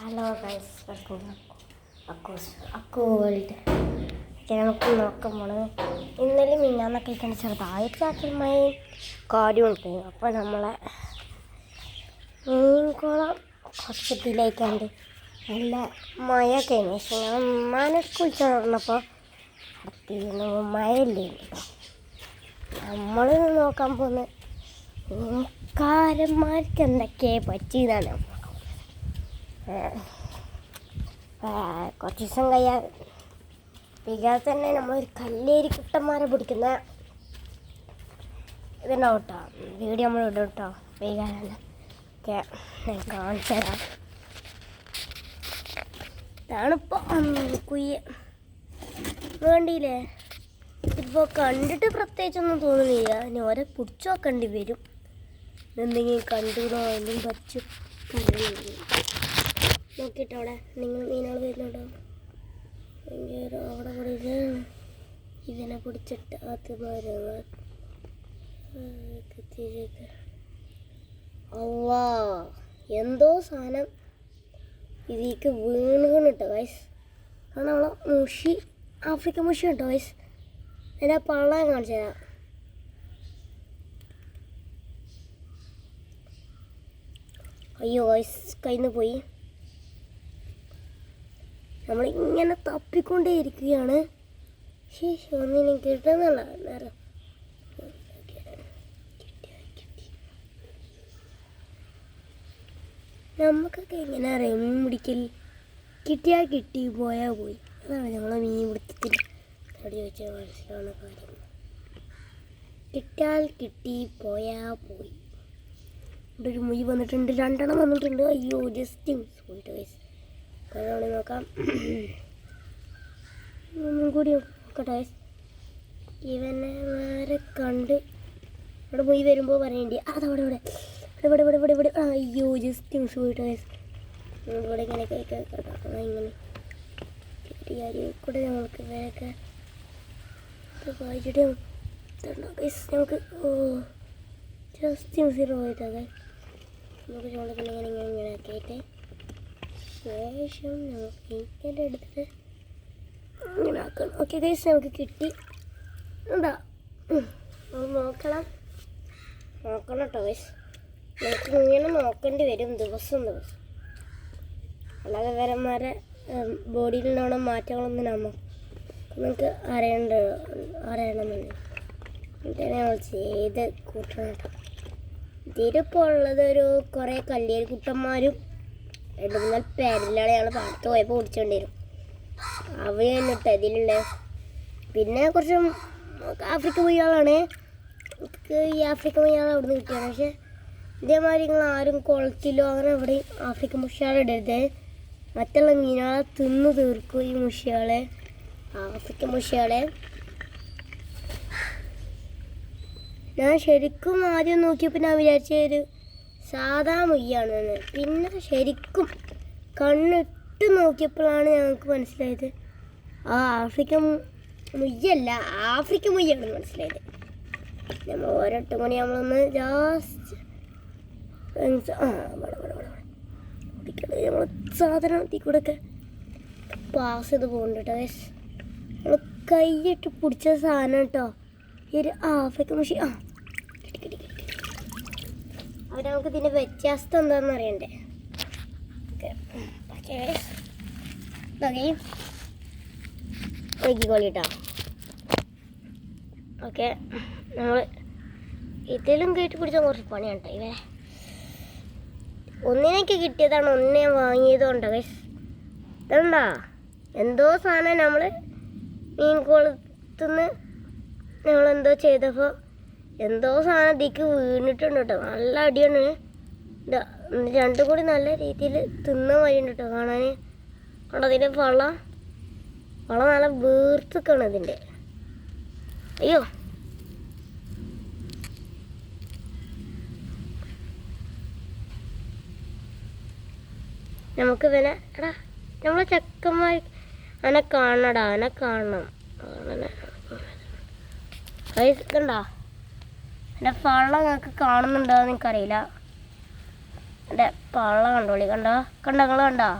Hello guys, welcome അക്കു world. നമുക്ക് നോക്കുമ്പോൾ ഇന്നലെ മിന്നാന്നൊക്കെ കഴിക്കാൻ ചെറുതായിട്ട് ചാറ്റൽമഴ കാര്യമുണ്ട്. അപ്പോൾ നമ്മളെ മീൻകുളം കുറച്ച് ഇതിലേക്കുണ്ട് നല്ല മഴയൊക്കെ ആയിരുന്നു. പക്ഷെ ഞാൻ ഉമ്മാനെ കുളിച്ച് നടന്നപ്പോൾ അടുത്തിരുന്നു മഴയില്ലേ. നമ്മൾ നോക്കാൻ പോകുന്ന മീൻകാരന്മാർക്ക് എന്തൊക്കെ പറ്റിയതാണ്. കുറച്ച് ദിവസം കഴിയാതെ തന്നെ നമ്മളൊരു കല്ലേരി കുട്ടന്മാരെ പിടിക്കുന്ന ഇതുണ്ടാവും കേട്ടോ. വീഡിയോ നമ്മൾ ഇടും കേട്ടോ. വൈകാതെ ഒക്കെ ഞാൻ കാണിച്ചു തരാം. ഇതാണിപ്പോൾ കുയ്യ വേണ്ടിയില്ലേ. ഇപ്പോൾ കണ്ടിട്ട് പ്രത്യേകിച്ചൊന്നും തോന്നുന്നില്ല. ഇനി ഓരോ പിടിച്ചു നോക്കേണ്ടി വരും. എന്തെങ്കിലും കണ്ടുകൂടോ എന്തെങ്കിലും പച്ചു നോക്കിയിട്ട് അവിടെ നിങ്ങൾ മീനുകൾ വരുന്നുണ്ടോ. ഭയങ്കര അവിടെ കൂടെ ഇതിനെ പിടിച്ചിട്ട് അത് അള്ളാ എന്തോ സാധനം ഇതിലേക്ക് വീണുകൊണ്ട് കേട്ടോ ഗൈസ്. കാരണം അവളെ മുഷി ആഫ്രിക്കൻ മുഷി കേട്ടോ ഗൈസ്. എൻ്റെ പള്ള കാണിച്ചു തരാം. അയ്യോ ഗൈസ്, കയ്യിൽ നിന്ന് പോയി. നമ്മളിങ്ങനെ തപ്പിക്കൊണ്ടേ ഇരിക്കുകയാണ്. ശേഷം ഒന്നിനും കിട്ടുന്നില്ല. നേരം നമുക്കൊക്കെ എങ്ങനെ അറിയാം മീൻ പിടിക്കൽ. കിട്ടിയാൽ കിട്ടി, പോയാൽ പോയി. അതാണ് നമ്മളെ മീൻ പിടുത്തത്തിൽ ചോദിച്ചാൽ മനസ്സിലാവുന്ന കാര്യം. കിട്ടിയാൽ കിട്ടി, പോയാൽ പോയി. ഇവിടെ ഒരു മുയി വന്നിട്ടുണ്ട്, 2 എണ്ണം വന്നിട്ടുണ്ട്. അയ്യോ ജസ്റ്റ് മിസ് പോയിട്ട് വയസ്സ്. കഴവണി നോക്കാം. ഒന്നും കൂടി നോക്കട്ടെ. ഇവനെ വേറെ കണ്ട് അവിടെ പോയി വരുമ്പോൾ പറയേണ്ടി അതവിടെ ഇവിടെ ഇവിടെ ഇവിടെ ഇവിടെ ഇവിടെ. അയ്യോ ജസ്റ്റ് മിസ് പോയിട്ട് വയസ്സ്. ഇവിടെ ഇങ്ങനെ കേൾക്കാം. ഇങ്ങനെ കൂടെ ഞങ്ങൾക്ക് ഇവരൊക്കെ വായിച്ചിട്ട് നമുക്ക് ജസ്റ്റ് മിസ് പോയിട്ടത് നമുക്ക് ചോദിക്കണം. ഇങ്ങനെ ഇങ്ങനെ ഇങ്ങനെ ആക്കിയിട്ട് ശേഷം നമുക്ക് ഇങ്ങനെ എടുത്തിട്ട് ഇങ്ങനെ ആക്കണം. ഓക്കെ ഗൈസ്, നമുക്ക് കിട്ടി. എന്താ നോക്കണം കേട്ടോ ഗൈസ്. നമുക്ക് ഇങ്ങനെ നോക്കേണ്ടി വരും ദിവസം. അല്ലാതെ വരന്മാരെ ബോഡിയിലുണ്ടാവുന്ന മാറ്റങ്ങളൊന്നും നമുക്ക് അറിയണമെന്ന് എന്നിട്ട് ഞങ്ങൾ ചെയ്ത് കൂട്ടണം കേട്ടോ. ഇതിലിപ്പോൾ ഉള്ളത് ഒരു കുറേ കല്ലേരി കുട്ടന്മാരും 2-3 പേരിലാണ് ഞങ്ങൾ പാടത്ത് പോയപ്പോൾ ഓടിച്ചുകൊണ്ട് വരും. അവയാണ് കേട്ടോ ഇതിലുള്ള. പിന്നെ കുറച്ച് ആഫ്രിക്ക മുയ്യാളാണ്. ഈ ആഫ്രിക്ക മുയ്യാൾ അവിടെ നിന്ന് കിട്ടിയാണ്. പക്ഷേ ഇതേമാതിരി നിങ്ങൾ ആരും കുളത്തിലോ അങ്ങനെ എവിടെയും ആഫ്രിക്കൻ മുഷിയാളിടരുത്. മറ്റുള്ള മീനുകളെ തിന്ന് തീർക്കും ഈ മുഷിയാളെ, ആഫ്രിക്കൻ മുഷിയാളെ. ഞാൻ ശരിക്കും ആദ്യം നോക്കിയപ്പോൾ ഞാൻ വിചാരിച്ചൊരു സാധാ മുയ്യാണെന്ന്. പിന്നെ ശരിക്കും കണ്ണിട്ട് നോക്കിയപ്പോഴാണ് ഞങ്ങൾക്ക് മനസ്സിലായത് ആഫ്രിക്കൻ മുയ്യല്ല, ആഫ്രിക്കൻ മുയ്യാണെന്ന് മനസ്സിലായത്. നമ്മൾ ഓരോട്ടും കൂടി നമ്മളൊന്ന് ജാസ്റ്റ് നമ്മൾ സാധനത്തിൽ കൂടെ ഒക്കെ പാസ് ചെയ്ത് പോകുന്നുണ്ട് കേട്ടോ. നമ്മൾ കൈയിട്ട് പിടിച്ച സാധനം കേട്ടോ ഈ ഒരു ആഫ്രിക്കൻ മുഷി. അവർ നമുക്ക് ഇതിൻ്റെ വ്യത്യാസം എന്താണെന്ന് അറിയണ്ടേ. നോക്കിക്കോളിട്ടോ. ഓക്കെ, നമ്മൾ ഇതിലും കയറ്റി പിടിച്ചാൽ കുറച്ച് പണിയാണ് കേട്ടോ. ഇവരെ ഒന്നിനൊക്കെ കിട്ടിയതാണ്, ഒന്നിനെ വാങ്ങിയതുകൊണ്ടോ ഗൈസ്. ഇതെന്താ എന്തോ സാധനം നമ്മൾ മീൻകുളത്തുനിന്ന് ഞങ്ങളെന്തോ ചെയ്തപ്പോൾ എന്തോ സാധനം ഇതിക്ക് വീണിട്ടുണ്ട് കേട്ടോ. നല്ല അടിയാണ്. 2 കൂടി നല്ല രീതിയിൽ തിന്ന വഴിയുണ്ട് കേട്ടോ കാണാൻ. അവിടെ അതിൻ്റെ വള നല്ല വീർത്തിക്കാണ് ഇതിൻ്റെ. അയ്യോ നമുക്ക് ഇവനെ എടാ നമ്മളെ ചെക്കന്മാർ അവനെ കാണണടാ, അവനെ കാണണം. ഇതുണ്ടോ എൻ്റെ പള്ള നിങ്ങൾക്ക് കാണുന്നുണ്ടോ എന്ന് എനിക്കറിയില്ല. എൻ്റെ പള്ള കണ്ടോളി. കണ്ടോ നിങ്ങൾ കണ്ടോ.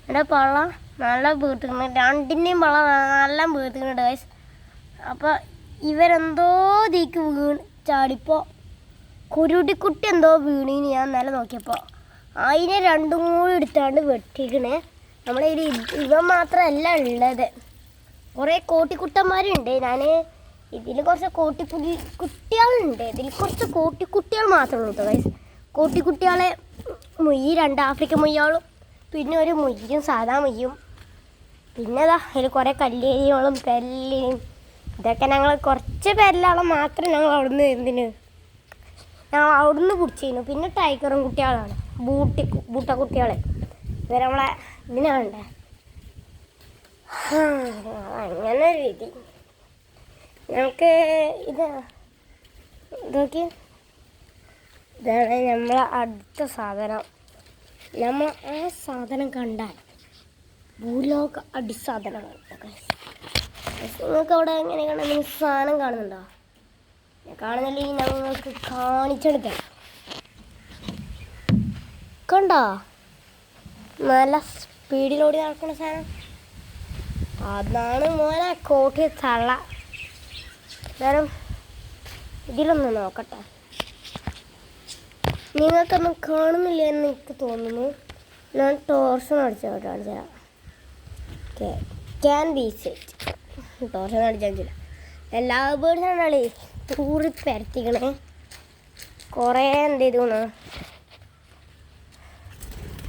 എൻ്റെ പള്ള നല്ല വീർത്തിക്കണം, രണ്ടിൻ്റെയും പള്ള നല്ല വീർത്തിക്കുന്നുണ്ട് ഗൈസ്. അപ്പോൾ ഇവരെന്തോ ഇതിക്ക് വീണ് ചാടിപ്പോൾ കുരുടിക്കുട്ടി എന്തോ വീണീന് ഞാൻ നല്ല നോക്കിയപ്പോൾ അതിനെ രണ്ടും കൂടി എടുത്താണ്ട് വെട്ടിക്കണേ. നമ്മളെ ഇവ മാത്രമല്ല ഉള്ളത്, കുറേ കോട്ടിക്കുട്ടന്മാരുണ്ട്. ഞാൻ ഇതിൽ കുറച്ച് കുട്ടികളുണ്ട്, ഇതിൽ കുറച്ച് കോട്ടിക്കുട്ടികൾ മാത്രമേ ഉള്ളൂ കേട്ടോ ഗൈസ്. കോട്ടിക്കുട്ടികളെ മുയ്യ് 2 ആഫ്രിക്കൻ മുയ്യാളും പിന്നെ ഒരു മുയ്യും സാധാ മുയ്യും പിന്നെ അതിൽ കുറേ കല്ലേരികളും പെരലിനും ഇതൊക്കെ ഞങ്ങൾ കുറച്ച് പെരലാളം മാത്രം ഞങ്ങൾ അവിടുന്ന് ഞങ്ങൾ അവിടുന്ന് പിടിച്ചിരുന്നു. പിന്നെ ടൈഗറും കുട്ടികളാണ് ബൂട്ട കുട്ടികൾ, ഇവരെ നമ്മളെ ഇതിനാണ്ടേ. അങ്ങനെ ഒരു രീതി ഞങ്ങൾക്ക് ഇതൊക്കെ ഇതാണ് നമ്മളെ അടുത്ത സാധനം. നമ്മൾ ആ സാധനം കണ്ടാൽ ഭൂലോക അടിസാധനമാണ്. നിങ്ങൾക്ക് അവിടെ എങ്ങനെ കാണുന്ന സാധനം കാണുന്നുണ്ടോ? കാണുന്നില്ലെങ്കിൽ ഞങ്ങൾക്ക് കാണിച്ചെടുക്കാം. കണ്ടോ നല്ല സ്പീഡിലോടി നടക്കുന്ന സാധനം? അതാണ് മോനെ കോട്ടി തള്ള. എന്തായാലും ഇതിലൊന്ന് നോക്കട്ടെ. നിങ്ങൾക്കൊന്നും കാണുന്നില്ല എന്ന് എനിക്ക് തോന്നുന്നു. ഞാൻ ടോർച്ച് അടിച്ചാൽ കാണിച്ചുതരാം. ക്യാൻ ബി സെറ്റ് ടോർച്ച് അടിച്ചാൽ എല്ലാ ബേർഡ്സാണേ തൂറി പരത്തിക്കണേ. കുറേ എന്ത് ചെയ്തു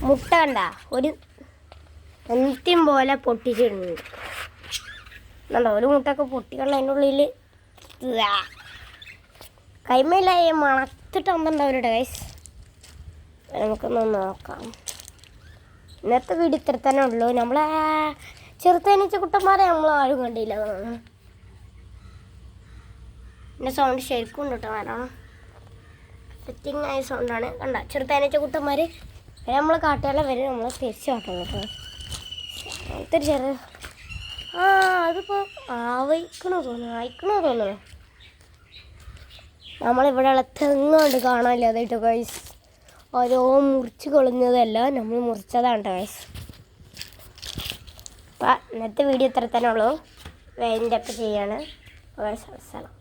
മുട്ട കണ്ട ഒരു എന്ത്യം പോലെ പൊട്ടിച്ചിടുന്നുണ്ട്. കണ്ടോ ഒരു മുട്ടൊക്കെ പൊട്ടിക്കണ്ട. അതിൻ്റെ ഉള്ളിൽ കൈമയിലായി മണത്തിട്ട് അമ്പുണ്ടാവരുടെ ഗൈസ്. നമുക്കൊന്ന് നോക്കാം. ഇന്നത്തെ വീട് ഇത്ര തന്നെ ഉള്ളൂ. നമ്മളെ ചെറുതേനീച്ച കുട്ടന്മാരെ നമ്മൾ ആരും കണ്ടില്ല. എൻ്റെ സൗണ്ട് ശരിക്കും ഉണ്ട് കേട്ടോ, കാരണം സെറ്റിംഗ് ആയ സൗണ്ടാണ്. കണ്ട ചെറുതേനീച്ച കുട്ടന്മാർ നമ്മൾ കാട്ടുകാരെ വരെ നമ്മൾ തിരിച്ചു കാട്ടണം കേട്ടോ. അങ്ങനത്തെ ചെറിയ അതിപ്പോൾ അയക്കണോ തോന്നുന്നു. നമ്മളിവിടെയുള്ള തെങ്ങുകൊണ്ട് കാണാനില്ല അതായിട്ട് ഗൈസ്. ഓരോ മുറിച്ച് കൊള്ളുന്നതല്ല, നമ്മൾ മുറിച്ചതാണ് ഗൈസ്. അപ്പം ഇന്നത്തെ വീഡിയോ ഇത്ര തന്നെ ഉള്ളൂ. വേറെ ഒക്കെ ചെയ്യാണ്. വളരെ സ്ഥലം